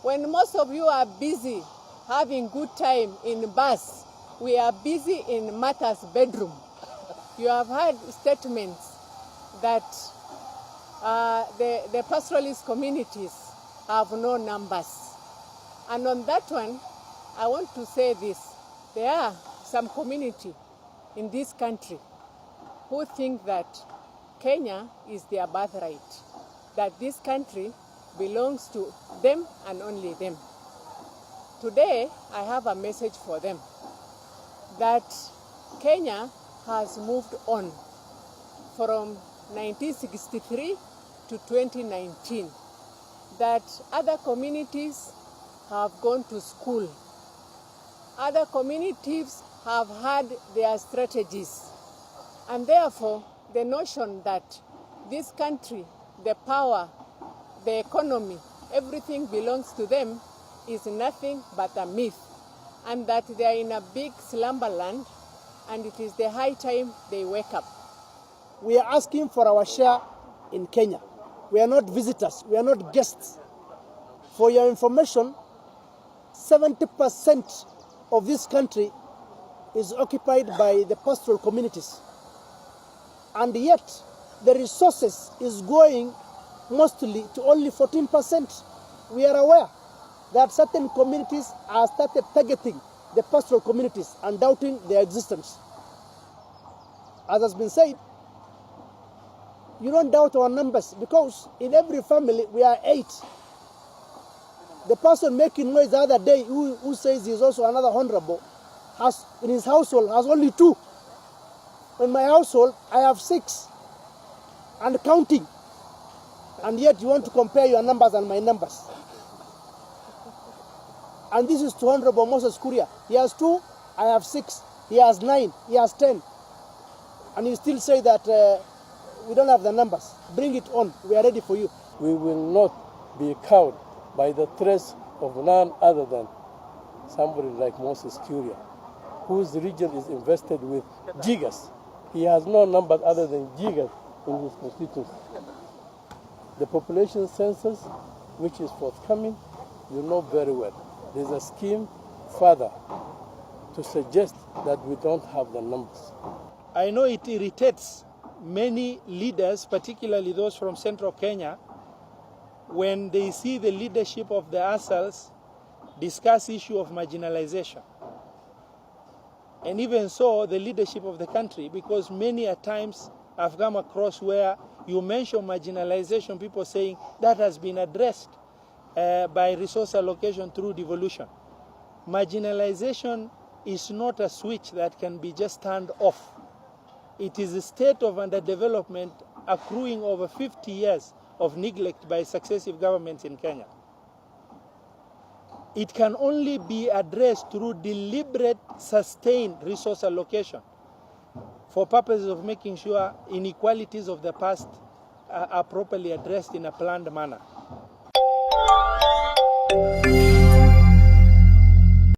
When most of you are busy having good time in bus, we are busy in Martha's bedroom. You have heard statements that the pastoralist communities have no numbers. And on that one, I want to say this. There are some community in this country who think that Kenya is their birthright, that this country belongs to them and only them. Today, I have a message for them that Kenya has moved on from 1963 to 2019, that other communities have gone to school. Other communities have had their strategies. And therefore, the notion that this country, the power, the economy, everything belongs to them is nothing but a myth. And that they are in a big slumberland, and it is the high time they wake up. We are asking for our share in Kenya. We are not visitors, we are not guests. For your information, 70% of this country is occupied by the pastoral communities. And yet, the resources is going mostly to only 14%. We are aware that certain communities have started targeting the pastoral communities and doubting their existence. As has been said, you don't doubt our numbers because in every family we are 8. The person making noise the other day who says he's also another honorable has in his household has only 2. In my household I have 6 and counting, and yet you want to compare your numbers and my numbers. And this is to Honorable Moses Kuria. He has 2, I have 6. He has 9, he has 10. And you still say that we don't have the numbers. Bring it on, we are ready for you. We will not be cowed by the threats of none other than somebody like Moses Kuria, whose region is invested with gigas. He has no numbers other than gigas in his constituency. The population census, which is forthcoming, you know very well. There's a scheme further to suggest that we don't have the numbers. I know it irritates many leaders, particularly those from central Kenya, when they see the leadership of the ASALs discuss issue of marginalization. And even so, the leadership of the country, because many a times I've come across where you mention marginalization, people saying that has been addressed by resource allocation through devolution. Marginalization is not a switch that can be just turned off. It is a state of underdevelopment accruing over 50 years of neglect by successive governments in Kenya. It can only be addressed through deliberate, sustained resource allocation for purposes of making sure inequalities of the past are properly addressed in a planned manner.